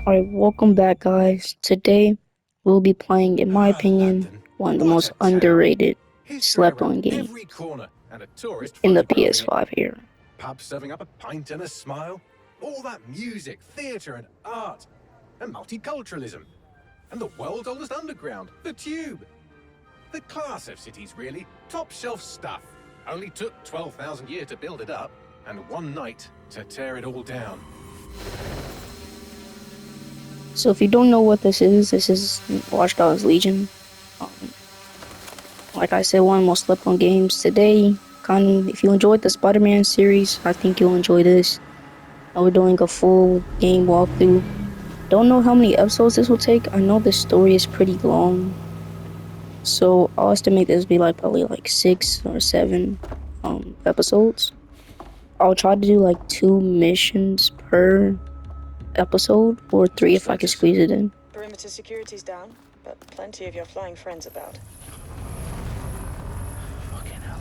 Alright, welcome back, guys. Today, we'll be playing, in my opinion, London. one of the What most a town. underrated History slept-on around every games corner and a tourist in the photographing it. PS5 era. Pubs serving up a pint and a smile. All that music, theatre and art. And multiculturalism. And the world's oldest underground, the Tube. The class of cities, really. Top shelf stuff. Only took 12,000 years to build it up, and one night to tear it all down. So if you don't know what this is Watch Dogs Legion. Um, like I said, one of the most slept-on games. Today, if you enjoyed the Spider-Man series, I think you'll enjoy this. We're doing a full game walkthrough. Don't know how many episodes this will take. I know the story is pretty long. So I'll estimate this to be probably 6 or 7 episodes. I'll try to do 2 missions per episode, or 3 if I can squeeze it in. Perimeter security's down, but plenty of your flying friends about. Fucking hell.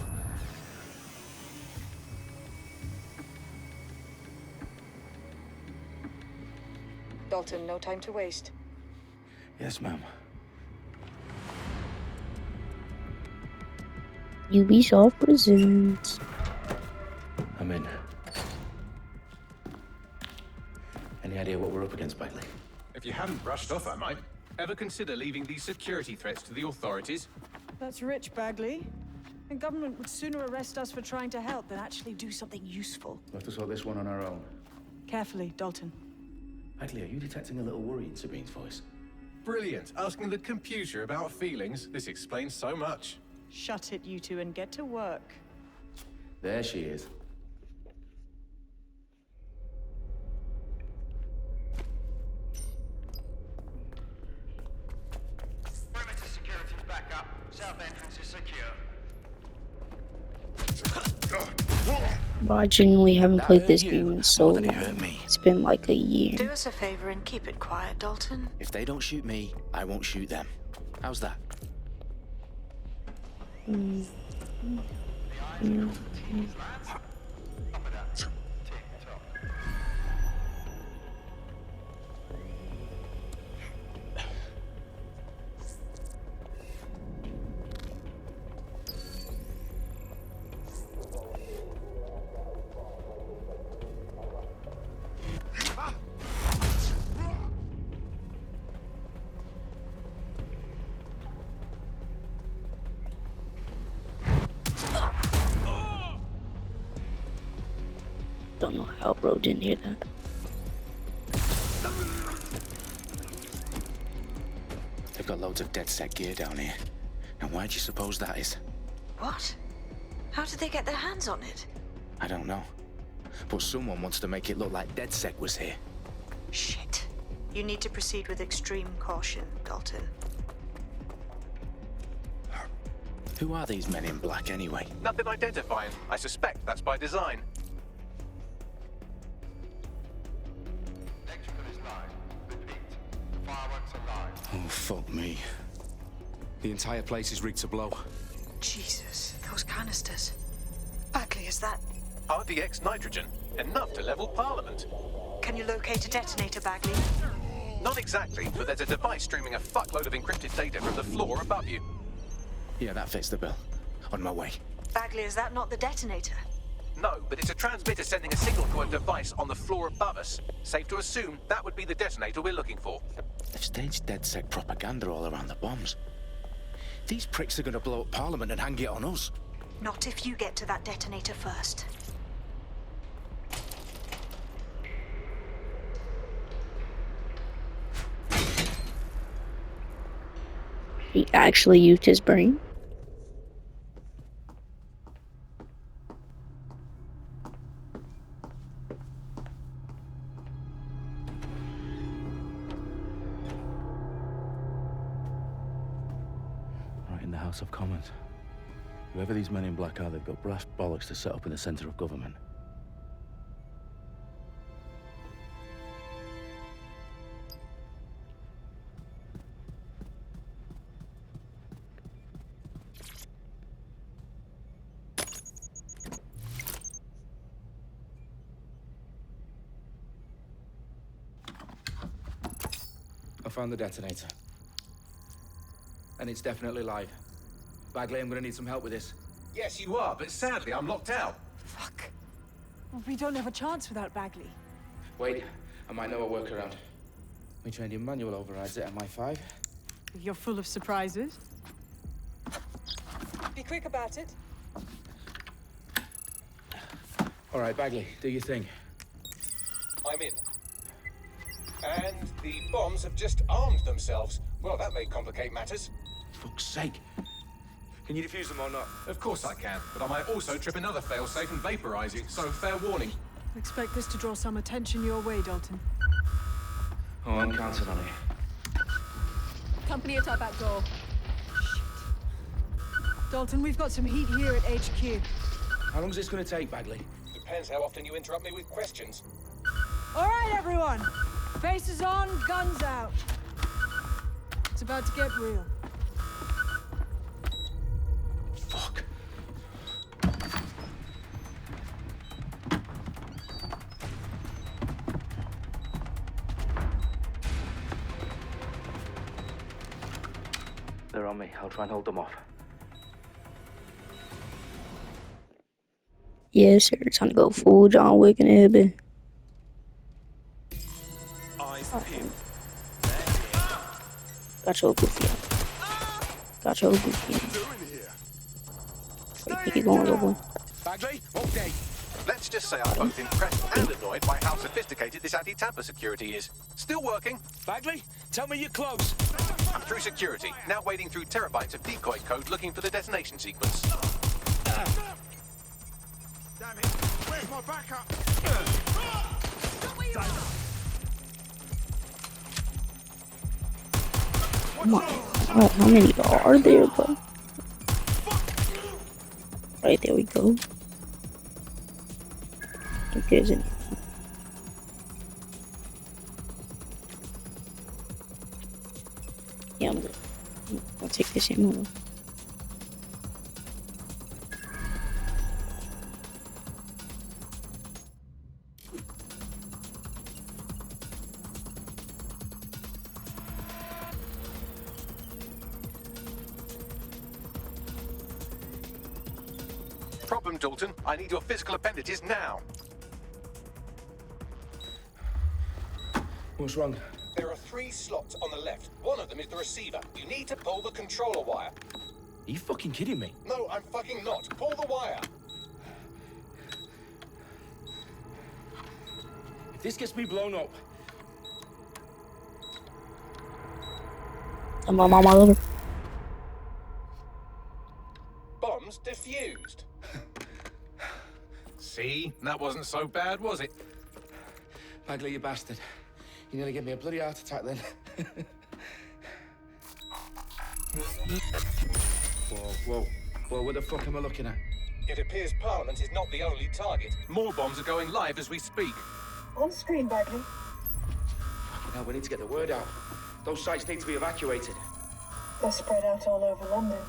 Dalton, no time to waste. Yes, ma'am. Ubisoft presents. I'm in. Any idea what we're up against, Bagley? If you hadn't brushed off, I might. Ever consider leaving these security threats to the authorities? That's rich, Bagley. The government would sooner arrest us for trying to help than actually do something useful. We'll have to sort this one on our own. Carefully, Dalton. Bagley, are you detecting a little worry in Sabine's voice? Brilliant. Asking the computer about feelings. This explains so much. Shut it, you two, and get to work. There she is. Perimeter security's back up. South entrance is secure. But I genuinely haven't That played hurt this you game in more so than it long. hurt me. It's been a year. Do us a favor and keep it quiet, Dalton. If they don't shoot me, I won't shoot them. How's that? Don't know how bro didn't hear that. They've got loads of DedSec gear down here. And why do you suppose that is? What? How did they get their hands on it? I don't know. But someone wants to make it look like DedSec was here. Shit. You need to proceed with extreme caution, Dalton. Who are these men in black anyway? Nothing identifying. I suspect that's by design. Electrical is live. Repeat. Fireworks are live. Oh, fuck me. The entire place is rigged to blow. Jesus, those canisters. Bagley, is that... RDX nitrogen. Enough to level Parliament. Can you locate a detonator, Bagley? Not exactly, but there's a device streaming a fuckload of encrypted data from the floor above you. Yeah, that fits the bill. On my way. Bagley, is that not the detonator? No, but it's a transmitter sending a signal to a device on the floor above us. Safe to assume that would be the detonator we're looking for. They've staged DedSec propaganda all around the bombs. These pricks are gonna blow up Parliament and hang it on us. Not if you get to that detonator first. He actually used his brain. Right in the House of Commons. Whoever these men in black are, they've got brass bollocks to set up in the centre of government. found the detonator. And it's definitely live. Bagley, I'm gonna need some help with this. Yes, you are, but sadly, I'm locked out. Fuck. We don't have a chance without Bagley. Wait, I might know a workaround. We trained in manual overrides at MI5. You're full of surprises. Be quick about it. All right, Bagley, do your thing. I'm in. And the bombs have just armed themselves. Well, that may complicate matters. Fuck's sake. Can you defuse them or not? Of course I can, but I might also trip another failsafe and vaporize you, so fair warning. Expect this to draw some attention your way, Dalton. Oh, I'm counting on it. Company at our back door. Shit. Dalton, we've got some heat here at HQ. How long is this gonna take, Bagley? Depends how often you interrupt me with questions. All right, everyone. Faces on, guns out. It's about to get real. Fuck. They're on me. I'll try and hold them off. Yes, sir. Time to go full John Wick in it, baby. Eyes peeled. Got your goofy. Got your goofy. Wait, keep going, little boy. Bagley, update. Let's just say I'm both impressed and annoyed by how sophisticated this anti-tamper security is. Still working. Bagley, tell me you're close. I'm through security, now wading through terabytes of decoy code looking for the detonation sequence. Damn it! Where's my backup? How many are there, bro? Right, there we go. If there's any. Yeah, I'm good. I'll take this ammo. Problem, Dalton. I need your physical appendages now. What's wrong? There are 3 slots on the left. One of them is the receiver. You need to pull the controller wire. Are you fucking kidding me? No, I'm fucking not. Pull the wire. If this gets me blown up... I'm my mom all over. Bombs defused. See? That wasn't so bad, was it? Bagley, you bastard. You nearly gave me a bloody heart attack then. Whoa, what the fuck am I looking at? It appears Parliament is not the only target. More bombs are going live as we speak. On screen, Bagley. Now we need to get the word out. Those sites need to be evacuated. They're spread out all over London.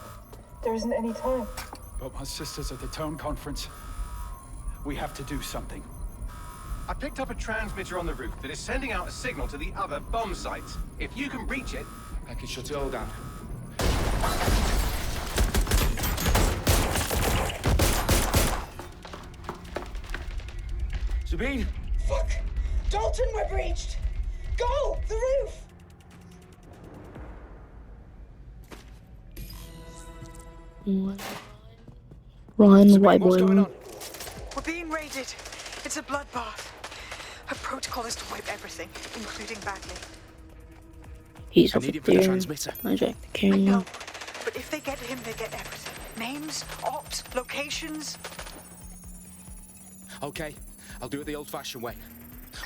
There isn't any time. But my sister's at the town conference. We have to do something. I picked up a transmitter on the roof that is sending out a signal to the other bomb sites. If you can reach it... I can shut it all down. Sabine! Fuck! Dalton, we're breached! Go! The roof! Run, white boy. What's going on? We're being raided. It's a bloodbath. Our protocol is to wipe everything, including Bagley. He's I over need him for the there. transmitter. Hijack the I camera. know, but if they get him, they get everything. Names, ops, locations. Okay, I'll do it the old-fashioned way.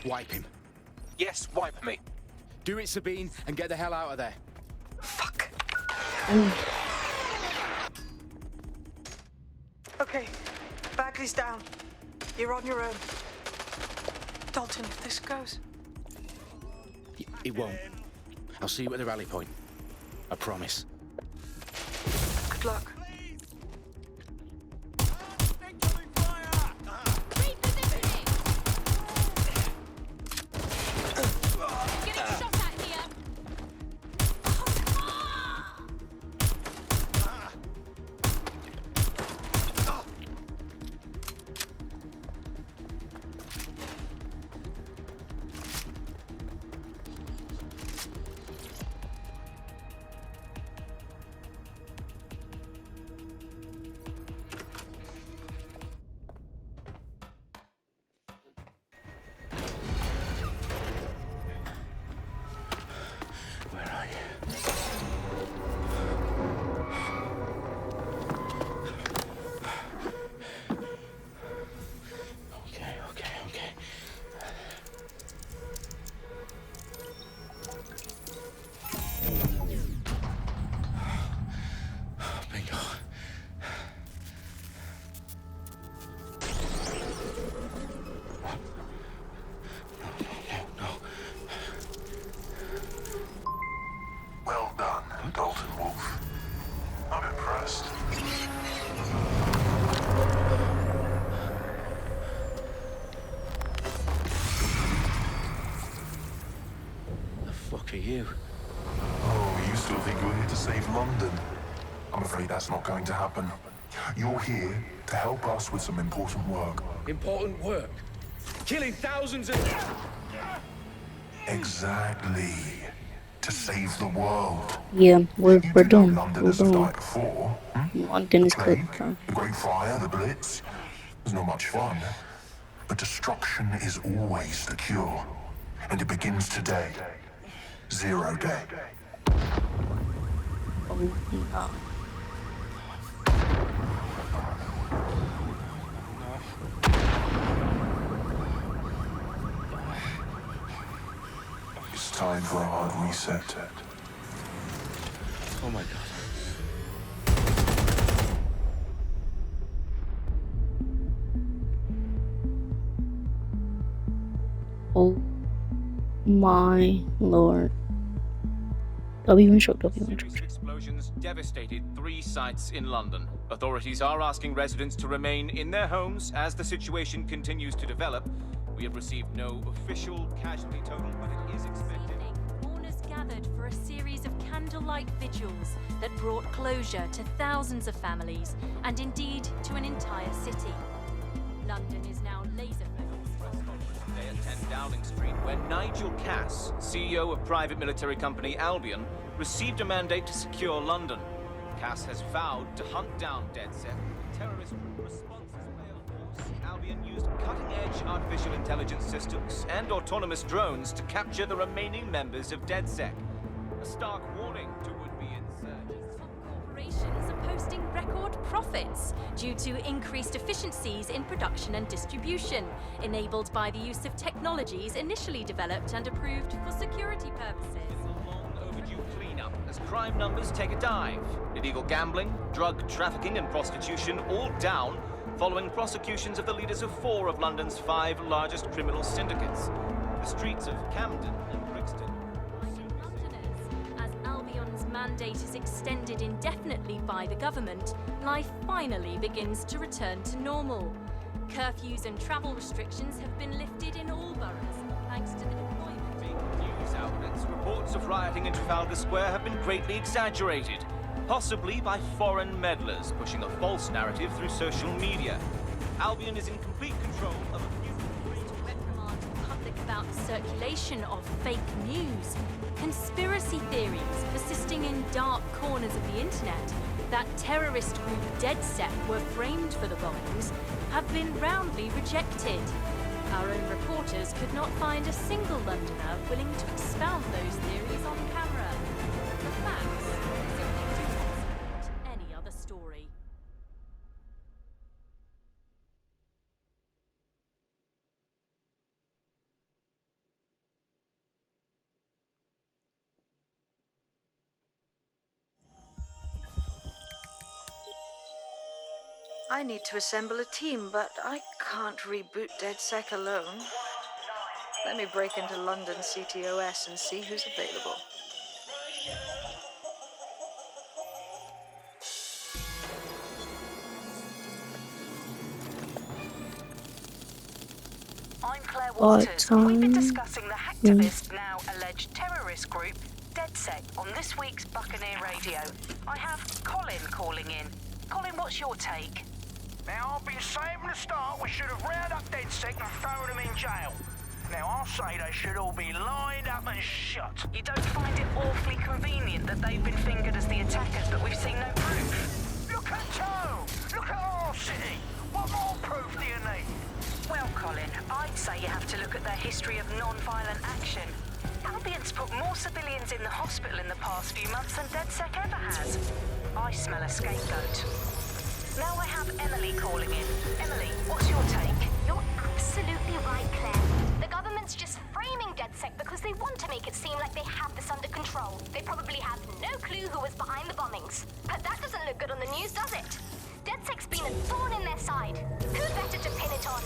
Wipe him. Yes, wipe me. Do it, Sabine, and get the hell out of there. Fuck. Okay, Bagley's down. You're on your own. Dalton, if this goes... It won't. I'll see you at the rally point. I promise. Good luck. fuck are you? Oh, you still think you're here to save London? I'm afraid that's not going to happen. You're here to help us with some important work. Important work? Killing thousands of... Exactly. To save the world. Yeah, we're You do know doomed. We're Londoners have doomed. died before. London The is cooked, plague, bro. the Great Fire, the Blitz. It's not much fun. But destruction is always the cure. And it begins today. 0 day. Oh, no. It's time for a hard reset. Oh my god. Oh my lord. W intro, W intro. Series of explosions devastated 3 sites in London. Authorities are asking residents to remain in their homes as the situation continues to develop. We have received no official casualty total, but it is expected. Mourners gathered for a series of candlelight vigils that brought closure to thousands of families and indeed to an entire city. London is now laser-focused. Today at 10 Downing Street, where Nigel Cass, CEO of private military company Albion, received a mandate to secure London. Cass has vowed to hunt down DedSec. Terrorist responses failed. Albion used cutting-edge artificial intelligence systems and autonomous drones to capture the remaining members of DedSec. A stark warning to would-be insurgents. Top corporations are posting record profits due to increased efficiencies in production and distribution, enabled by the use of technologies initially developed and approved for security purposes. It's a long overdue cleanup as crime numbers take a dive. Illegal gambling, drug trafficking and prostitution all down following prosecutions of the leaders of 4 of London's 5 largest criminal syndicates. The streets of Camden and Brixton. Londoners, as Albion's mandate is extended indefinitely by the government, life finally begins to return to normal. Curfews and travel restrictions have been lifted in all boroughs, thanks to the deployment. Big news outlets, reports of rioting in Trafalgar Square have been greatly exaggerated, possibly by foreign meddlers pushing a false narrative through social media. Albion is in complete control of a few... Reprimand the public about the circulation of fake news, conspiracy theories persisting in dark corners of the internet that terrorist group DedSec were framed for the bombings have been roundly rejected. Our own reporters could not find a single Londoner willing to expound those theories on camera. The facts simply do not support any other story. I need to assemble a team, but I can't reboot DedSec alone. Let me break into London CTOS and see who's available. I'm Claire What Waters, and we've been time? discussing the hacktivist, now alleged terrorist group, DedSec, on this week's Buccaneer Radio. I have Colin calling in. Colin, what's your take? Now, I've been saying from the start we should have rounded up DedSec and thrown them in jail. Now, I'll say they should all be lined up and shot. You don't find it awfully convenient that they've been fingered as the attackers, but we've seen no proof? Look at Toe! Look at our city! What more proof do you need? Well, Colin, I'd say you have to look at their history of non-violent action. Albion's put more civilians in the hospital in the past few months than DedSec ever has. I smell a scapegoat. Now I have Emily calling in. Emily, what's your take? You're absolutely right, Claire. The government's just framing DedSec because they want to make it seem like they have this under control. They probably have no clue who was behind the bombings. But that doesn't look good on the news, does it? DedSec's been a thorn in their side. Who better to pin it on?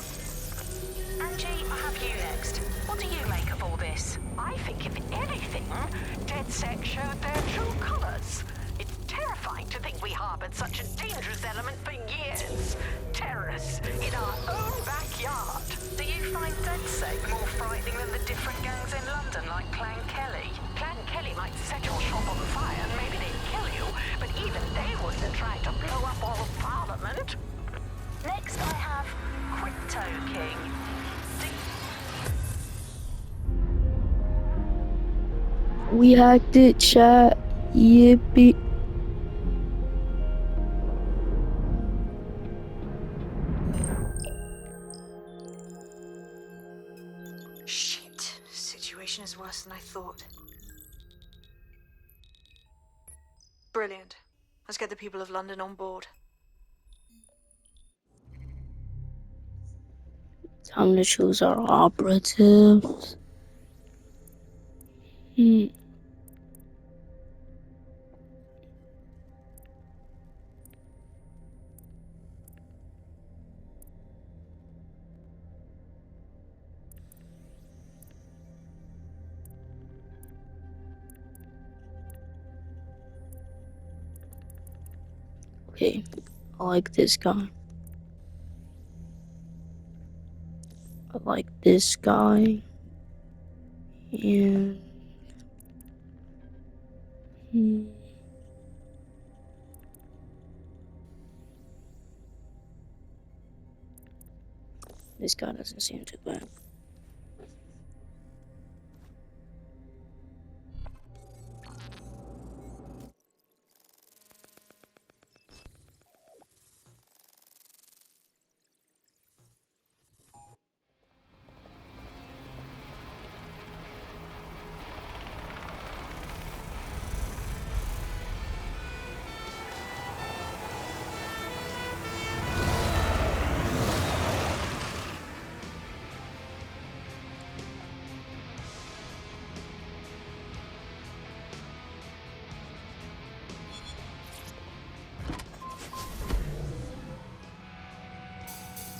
Angie, I have you next. What do you make of all this? I think, if anything, DedSec showed their true colors. It's terrifying to think we harbored such a dangerous element for years. Terrorists in our own backyard. Do you find DedSec more frightening than the different gangs in London, like Clan Kelly? Clan We hacked it, chat. Yippee. Shit. Situation is worse than I thought. Brilliant. Let's get the people of London on board. Time to choose our operatives. Okay, I like this guy. I like this guy. And this guy doesn't seem too bad.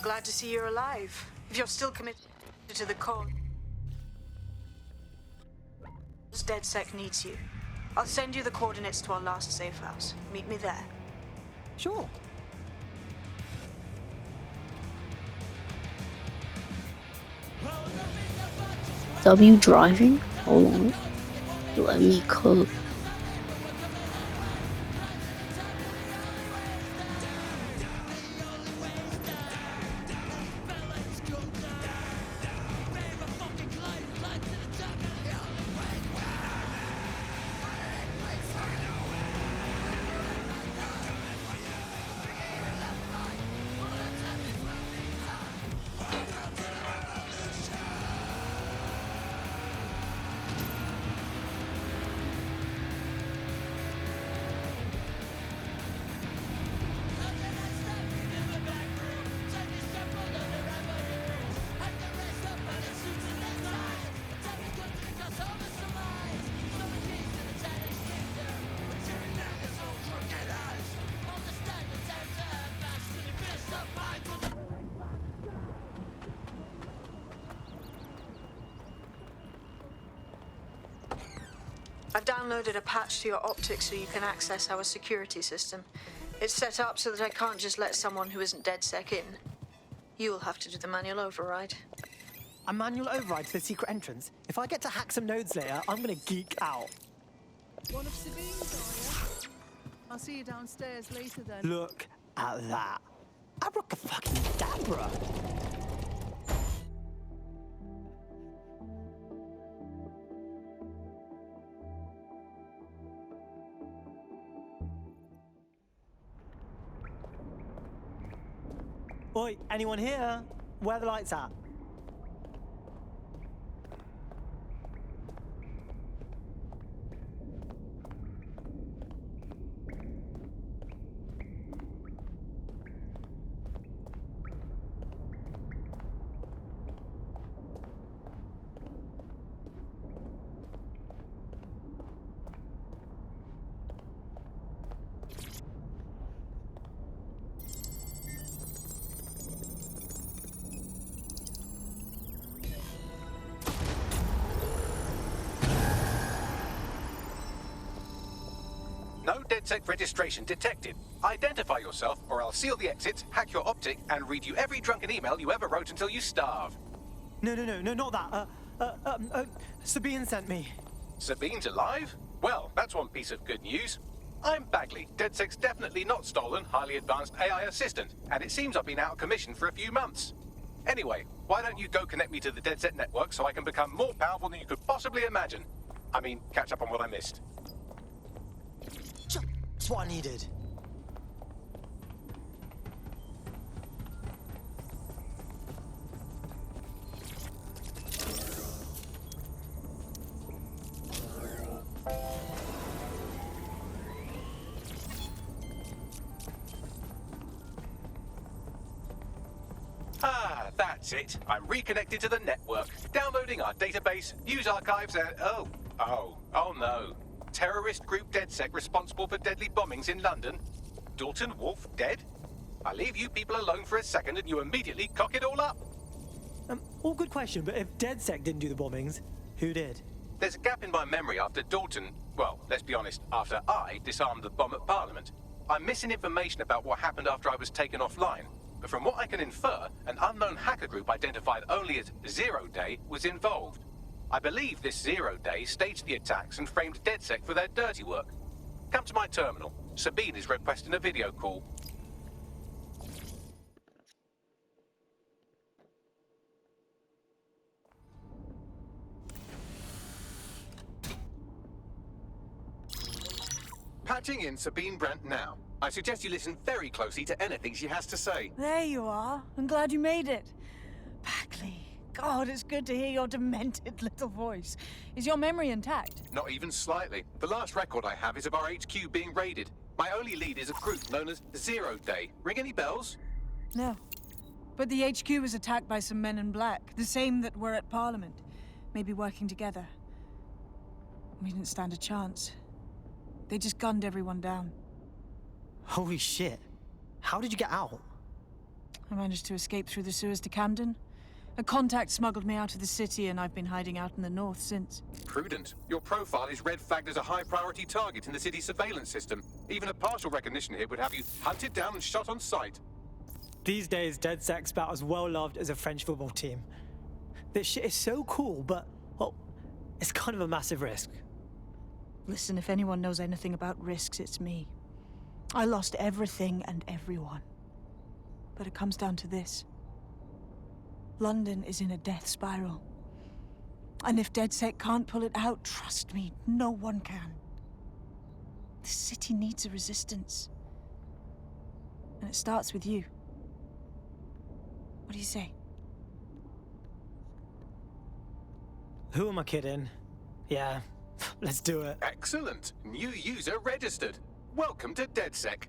Glad to see you're alive. If you're still committed to the cause, DedSec needs you. I'll send you the coordinates to our last safe house. Meet me there. Sure. W driving? Hold on. Let me cook. I've downloaded a patch to your optics so you can access our security system. It's set up so that I can't just let someone who isn't DedSec in. You'll have to do the manual override. A manual override to the secret entrance? If I get to hack some nodes later, I'm gonna geek out. One of Sabine's, are you? I'll see you downstairs later then. Look at that. Abracadabra. Oi, anyone here? Where are the lights at? No DedSec registration detected. Identify yourself, or I'll seal the exits, hack your optic, and read you every drunken email you ever wrote until you starve. No, not that. Sabine sent me. Sabine's alive? Well, that's one piece of good news. I'm Bagley, DedSec's definitely not stolen, highly advanced AI assistant, and it seems I've been out of commission for a few months. Anyway, why don't you go connect me to the DedSec network so I can become more powerful than you could possibly imagine? I mean, catch up on what I missed. That's what I needed. Ah, that's it. I'm reconnected to the network, downloading our database, news archives, and oh no. Terrorist group DedSec responsible for deadly bombings in London. Dalton Wolf dead? I leave you people alone for a second and you immediately cock it all up. All good question, but if DedSec didn't do the bombings, who did? There's a gap in my memory after Dalton, well, let's be honest, after I disarmed the bomb at Parliament. I'm missing information about what happened after I was taken offline. But from what I can infer, an unknown hacker group identified only as Zero Day was involved. I believe this Zero Day staged the attacks and framed DedSec for their dirty work. Come to my terminal. Sabine is requesting a video call. Patching in Sabine Brandt now. I suggest you listen very closely to anything she has to say. There you are. I'm glad you made it. Bagley. God, it's good to hear your demented little voice. Is your memory intact? Not even slightly. The last record I have is of our HQ being raided. My only lead is a group known as Zero Day. Ring any bells? No. But the HQ was attacked by some men in black, the same that were at Parliament. Maybe working together. We didn't stand a chance. They just gunned everyone down. Holy shit. How did you get out? I managed to escape through the sewers to Camden. A contact smuggled me out of the city, and I've been hiding out in the north since. Prudent. Your profile is red flagged as a high-priority target in the city's surveillance system. Even a partial recognition hit would have you hunted down and shot on sight. These days, DedSec's about as well loved as a French football team. This shit is so cool, but, well, it's kind of a massive risk. Listen, if anyone knows anything about risks, it's me. I lost everything and everyone. But it comes down to this. London is in a death spiral. And if DedSec can't pull it out, trust me, no one can. The city needs a resistance. And it starts with you. What do you say? Who am I kidding? Yeah, let's do it. Excellent. New user registered. Welcome to DedSec.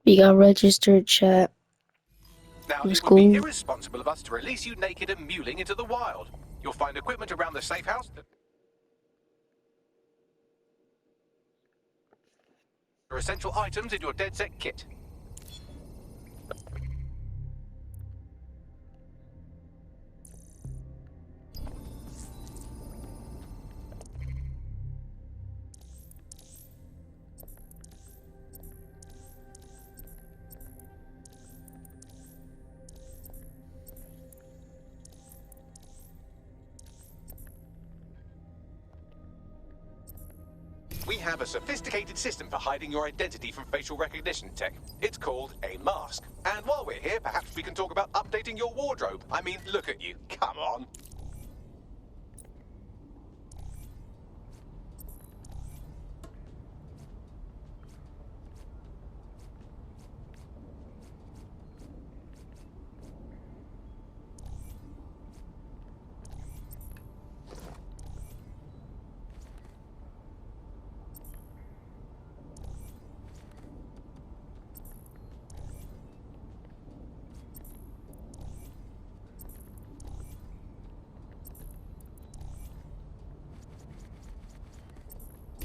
We got registered, chat. Now, It was it would be cool. irresponsible of us to release you naked and mewling into the wild. You'll find equipment around the safe house. There are essential items in your DedSec kit. We have a sophisticated system for hiding your identity from facial recognition tech. It's called a mask. And while we're here, perhaps we can talk about updating your wardrobe. I mean, look at you. Come on.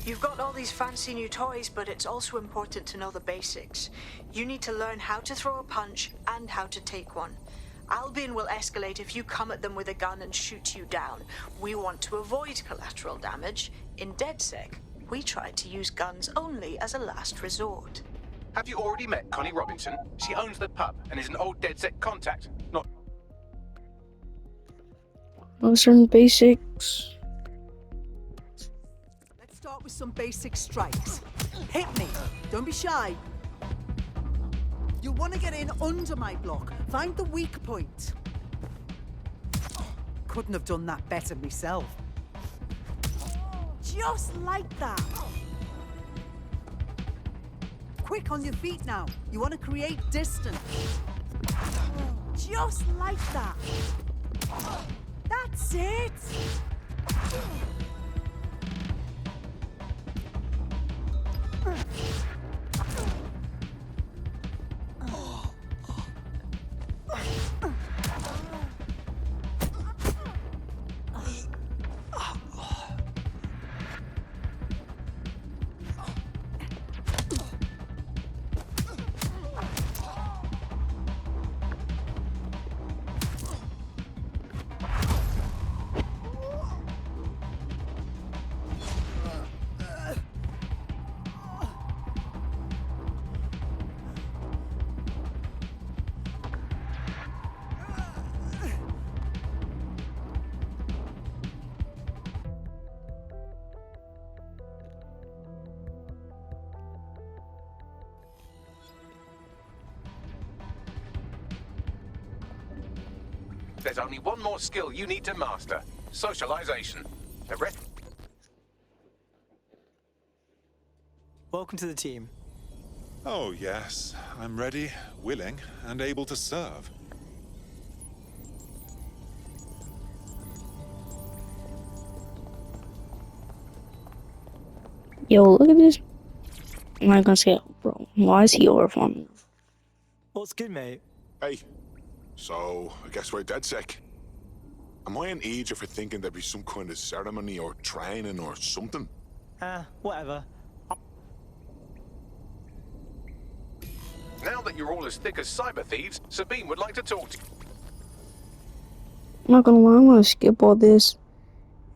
You've got all these fancy new toys, but it's also important to know the basics. You need to learn how to throw a punch and how to take one. Albion will escalate if you come at them with a gun and shoot you down. We want to avoid collateral damage. In DedSec, we try to use guns only as a last resort. Have you already met Connie Robinson? She owns the pub and is an old DedSec contact. Not... Know certain basics. Start with some basic strikes. Hit me. Don't be shy. You'll want to get in under my block. Find the weak point. couldn't have done that better myself. Just like that. Quick on your feet now. You want to create distance. Just like that. That's it. There's only one more skill you need to master. Socialization. The rest... Welcome to the team. Oh, yes. I'm ready, willing, and able to serve. Yo, look at this. I'm not gonna say, bro, why is he overfarming? What's good, mate? Hey, so I guess we're dead sick. Am I an idiot for thinking there'd be some kind of ceremony or training or something? Whatever. Now that you're all as thick as cyber thieves, Sabine would like to talk to you. I'm not gonna lie, I'm gonna skip all this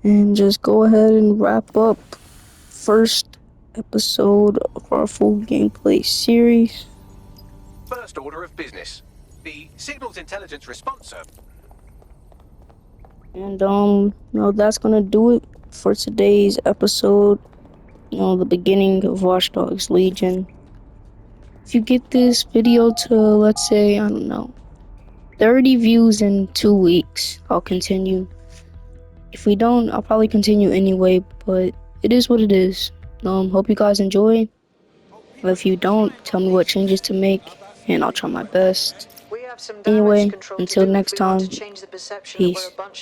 and just go ahead and wrap up first episode of our full gameplay series. First order of business. The Signals Intelligence Response Service. And that's gonna do it for today's episode. The beginning of Watch Dogs Legion. If you get this video to, let's say, I don't know, 30 views in 2 weeks, I'll continue. If we don't, I'll probably continue anyway, but it is what it is. Hope you guys enjoy. But if you don't, tell me what changes to make, and I'll try my best. We have some damage Anyway, control until to do next if we want time, to change the perception that we're peace. a bunch